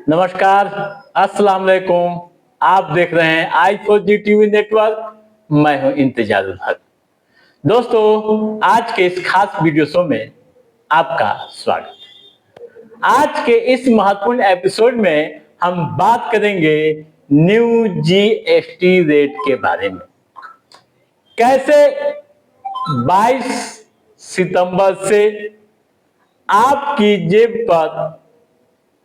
नमस्कार, अस्सलाम वालेकुम। आप देख रहे हैं आई4जी टीवी नेटवर्क। मैं हूं इंतजारुल हक। दोस्तों, आज के इस खास वीडियो शो में आपका स्वागत। आज के इस महत्वपूर्ण एपिसोड में हम बात करेंगे न्यू जीएसटी रेट के बारे में। कैसे 22 सितंबर से आपकी जेब पर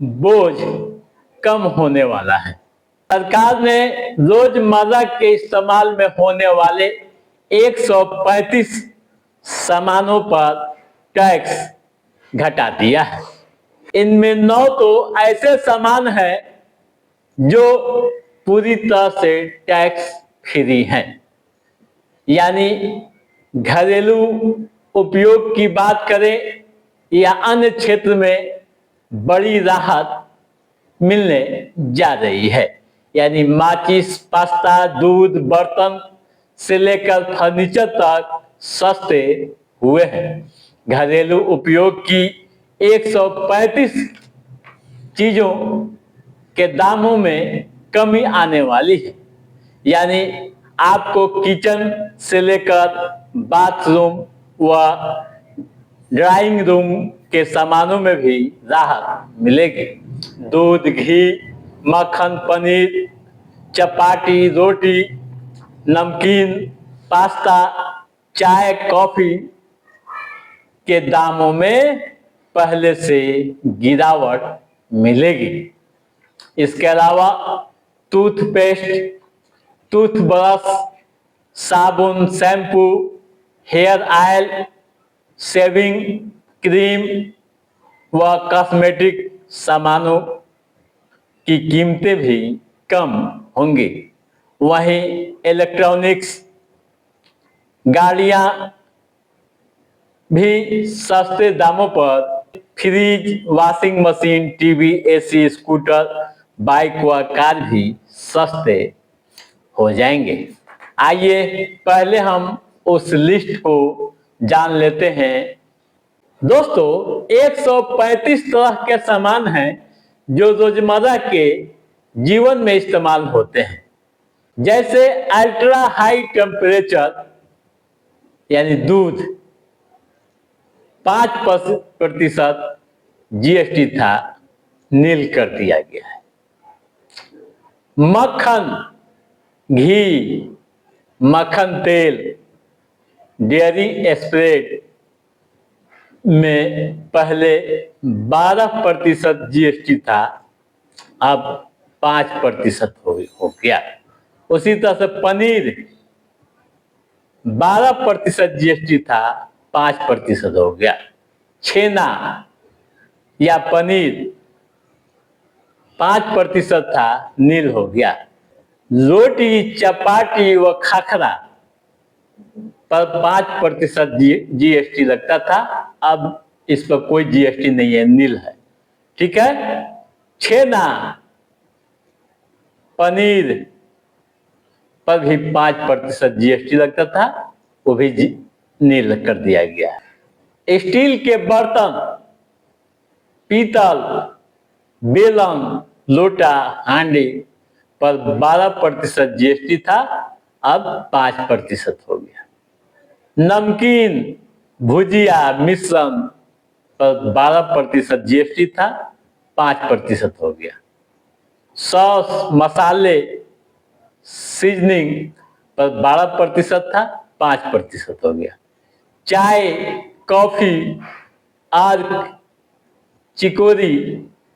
बोझ कम होने वाला है। सरकार ने रोजमर्रा के इस्तेमाल में होने वाले 135 सामानों पर टैक्स घटा दिया है। इनमें 9 तो ऐसे सामान हैं जो पूरी तरह से टैक्स फ्री हैं, यानी घरेलू उपयोग की बात करें या अन्य क्षेत्र में बड़ी राहत मिलने जा रही है। यानी माचिस, पास्ता, दूध, बर्तन से लेकर फर्नीचर तक सस्ते हुए हैं। घरेलू उपयोग की 135 चीजों के दामों में कमी आने वाली है। यानी आपको किचन से लेकर बाथरूम व ड्राइंग रूम के सामानों में भी राहत मिलेगी। दूध, घी, मक्खन, पनीर, चपाती, रोटी, नमकीन, पास्ता, चाय, कॉफी के दामों में पहले से गिरावट मिलेगी। इसके अलावा टूथपेस्ट, टूथब्रश, साबुन, shampoo, hair oil, shaving cream व कॉस्मेटिक सामानों की कीमतें भी कम होंगी। वहीं इलेक्ट्रॉनिक्स, गाड़ियां भी सस्ते दामों पर, fridge, washing machine, TV, AC, scooter, bike व कार भी सस्ते हो जाएंगे। आइए पहले हम उस लिस्ट को जान लेते हैं। दोस्तों, 135 तरह के सामान हैं जो रोजमर्रा के जीवन में इस्तेमाल होते हैं। जैसे अल्ट्रा हाई टेम्परेचर यानी दूध 5% जीएसटी था, नील कर दिया गया है। मक्खन, घी, मक्खन तेल, डेयरी स्प्रेड में पहले 12% जीएसटी था, अब 5% हो गया। उसी तरह से पनीर 12% जीएसटी था, 5% हो गया। छेना या पनीर 5% था, नील हो गया। रोटी, चपाती व खाखरा पर 5% जीएसटी लगता था, अब इस पर कोई जीएसटी नहीं है, नील है। ठीक है। छेना, पनीर पर भी 5% जीएसटी लगता था, वो भी नील कर दिया गया है। स्टील के बर्तन, पीतल, बेलन, लोटा, हांडी पर 12% जीएसटी था, अब 5% हो गया। नमकीन, भुजिया, मिश्रण पर 12% जीएसटी था, 5% हो गया। सॉस, मसाले, सीजनिंग पर 12% था, 5% हो गया। चाय, कॉफी और चिकोरी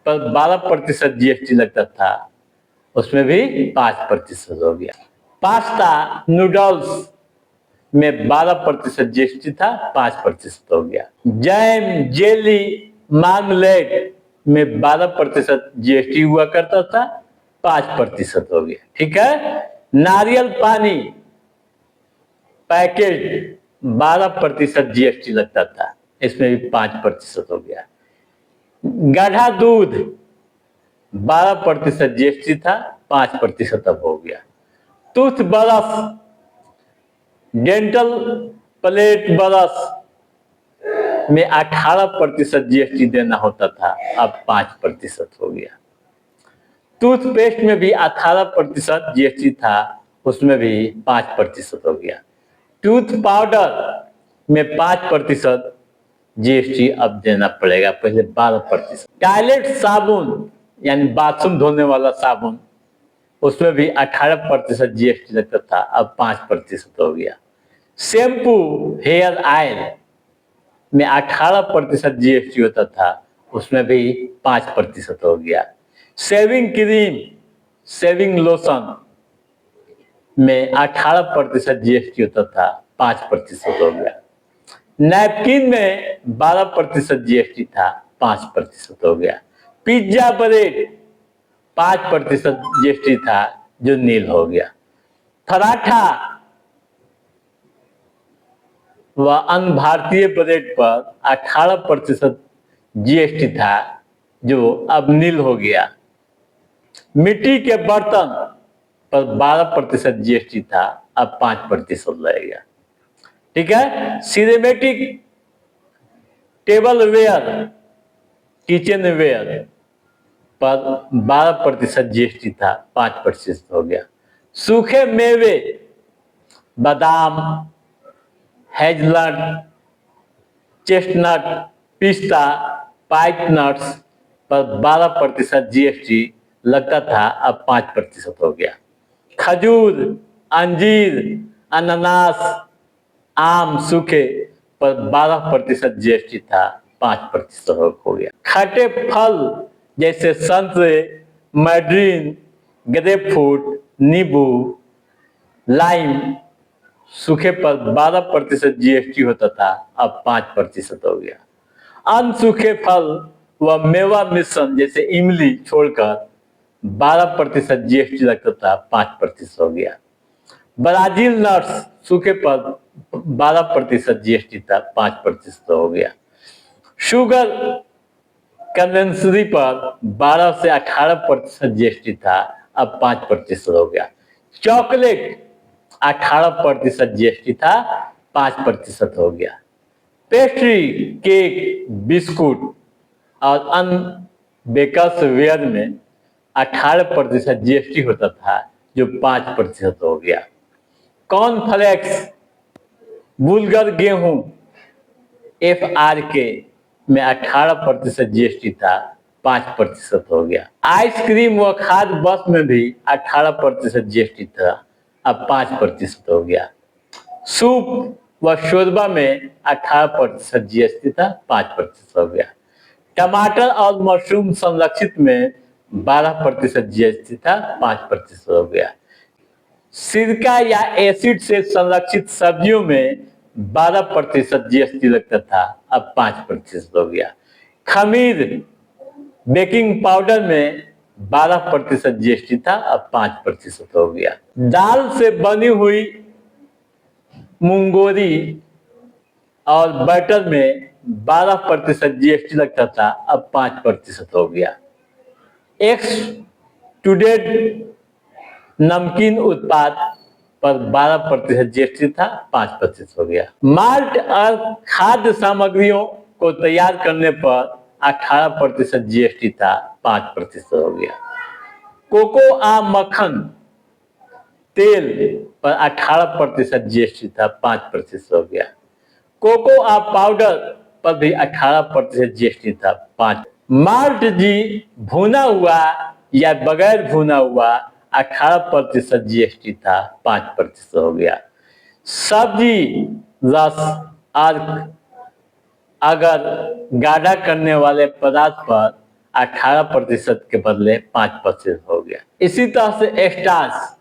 पर 12% जीएसटी लगता था, उसमें भी 5% हो गया। पास्ता, नूडल्स में 12% जीएसटी था, 5% हो गया। जैम, जेली, मार्मलेड में 12% जीएसटी हुआ करता था, 5% हो गया। ठीक है। नारियल पानी पैकेट 12% जीएसटी लगता था, इसमें भी 5% हो गया। गाढ़ा दूध 12% जीएसटी था, 5% अब हो गया। टूथब्रश, डेंटल प्लेट ब्रश में 18% जीएसटी देना होता था, अब 5% हो गया। टूथपेस्ट में भी 18% जीएसटी था, उसमें भी 5% हो गया। टूथ पाउडर में 5% जीएसटी अब देना पड़ेगा, पहले 12%। टॉयलेट साबुन यानी बाथरूम धोने वाला साबुन, उसमें भी 18% जीएसटी लगता था, अब 5% हो गया। शैम्पू हेयर ऑयल में 18% जीएसटी होता था, उसमें भी 5% हो गया। शेविंग क्रीम, शेविंग लोशन में 18% जीएसटी होता था, 5% हो गया। नैपकिन में 12% जीएसटी था, 5% हो गया। पिज्जा ब्रेड 5% जीएसटी था, जो नील हो गया। पराठा व अन्य भारतीय ब्रेड पर 18% जीएसटी था, जो अब नील हो गया। मिट्टी के बर्तन पर 12% जीएसटी था, अब 5% लगेगा। ठीक है। सिरेमेटिक टेबल वेयर, किचन वेयर पर 12% जीएसटी था, 5% हो गया। सूखे मेवे, बादाम, हेजलनट, चेस्टनट, पिस्ता, पाइप नट्स पर 12% जीएसटी लगता था, अब 5% हो गया। खजूर, अंजीर, अनानास, आम सूखे पर 12% जीएसटी था, 5% हो गया। खट्टे फल जैसे संतरे, मैड्रीन, ग्रेपफ्रूट, नींबू, लाइम सूखे पर 12% जीएसटी होता था, अब 5% हो गया। अनसूखे फल व मेवा मिश्रण जैसे इमली छोड़कर 12% जीएसटी लगता था, 5% हो गया। ब्राजील नट्स सूखे पर 12% जीएसटी था, 5% हो गया। शुगर कंडेंसरी पर 12 से 18% जीएसटी था, अब 5% हो गया। चॉकलेट 18% जीएसटी था, 5% हो गया। पेस्ट्री, केक, बिस्कुट और अन्य बेकर्स वेयर में 18% जीएसटी होता था, जो 5% हो गया। कॉर्नफ्लेक्स, बुलगर गेहूं, एफआरके में 18% जीएसटी था, 5% हो गया। आइसक्रीम व खाद्य वस्तु में भी 18% जीएसटी था, अब 5% हो गया। सूप व शोरबा में 18% जीएसटी था, 5% हो गया। टमाटर और मशरूम संरक्षित में 12% जीएसटी था, 5% हो गया। सिरका या एसिड से संरक्षित सब्जियों में 12% जीएसटी लगता था, अब 5% हो गया। खमीर, बेकिंग पाउडर में 12% जीएसटी था, अब 5% हो गया। दाल से बनी हुई मुंगोरी और बैटर में 12% जीएसटी लगता था, अब 5% हो गया। एक्सट्रूडेड नमकीन उत्पाद पर 12% जीएसटी था, 5% हो गया। माल्ट और खाद्य सामग्रियों को तैयार करने पर 18% जीएसटी था, 5% हो गया। कोकोआ मक्खन तेल पर 18% जीएसटी था, 5% हो गया। कोकोआ पाउडर पर भी 18% जीएसटी था, 5। माल्ट जी भुना हुआ या बगैर भुना हुआ 18% जीएसटी था, 5% हो गया। सब्जी रस और अगर गाढ़ा करने वाले पदार्थ पर 18% के बदले 5% हो गया। इसी तरह से स्टार्च,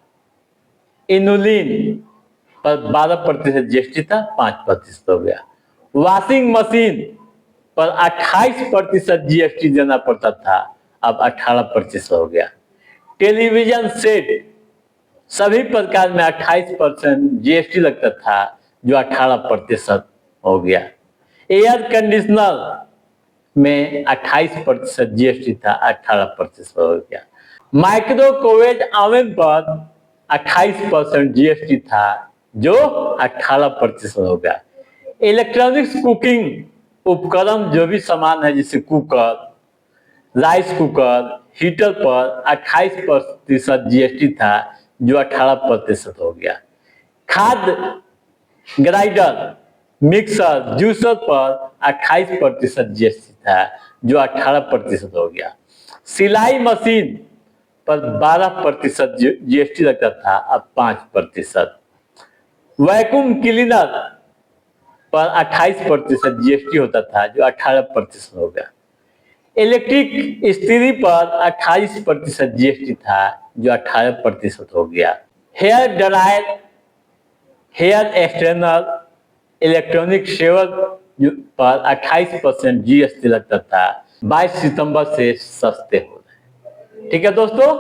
इनुलिन पर 12% जीएसटी था, 5% हो गया। वॉशिंग मशीन पर 28% जीएसटी देना पड़ता था, अब 18% हो गया। टेलीविजन सेट सभी प्रकार में 28% जीएसटी लगता था, जो 18% हो गया। एयर कंडीशनर में 28% जीएसटी था, 18% हो गया। माइक्रोवेव ओवन पर 28% जीएसटी था, जो 18% हो गया। इलेक्ट्रॉनिक्स कुकिंग उपकरण जो भी सामान है, जैसे कुकर, राइस कुकर, हीटर पर 28% जीएसटी था जो 18% हो गया। खाद ग्राइंडर, मिक्सर, जूसर पर 28% जीएसटी था जो 18% हो गया। सिलाई मशीन पर 12% जीएसटी लगता था, अब 5%। वैक्यूम क्लीनर पर 28% जीएसटी होता था जो 18% हो गया। इलेक्ट्रिक इस्त्री पर 28% जीएसटी था जो 18% हो गया। हेयर ड्रायर, हेयर एक्सटेनर, इलेक्ट्रॉनिक शेवर पर 28% जीएसटी लगता था, 22 सितंबर से सस्ते हो रहे। ठीक है दोस्तों,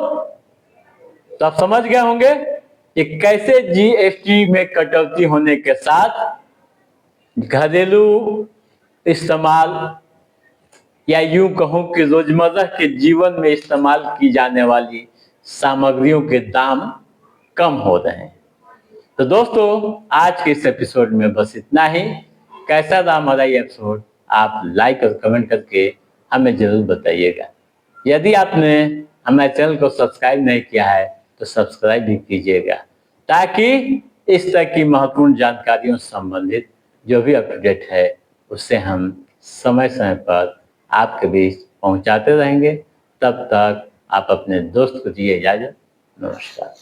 तो आप समझ गए होंगे कि कैसे जीएसटी में कटौती होने के साथ घरेलू इस्तेमाल या यूं कहूं कि रोजमर्रा के जीवन में इस्तेमाल की जाने वाली सामग्रियों के दाम कम हो रहे हैं। तो दोस्तों, आज के इस एपिसोड में बस इतना ही। कैसा रहा हमारा ये एपिसोड, आप लाइक और कमेंट करके हमें जरूर बताइएगा। यदि आपने हमारे चैनल को सब्सक्राइब नहीं किया है तो सब्सक्राइब भी कीजिएगा, ताकि इस तरह की महत्वपूर्ण जानकारियों से संबंधित जो भी अपडेट है उससे हम समय समय पर आपके बीच पहुंचाते रहेंगे। तब तक आप अपने दोस्त को दिए इजाजत। नमस्कार।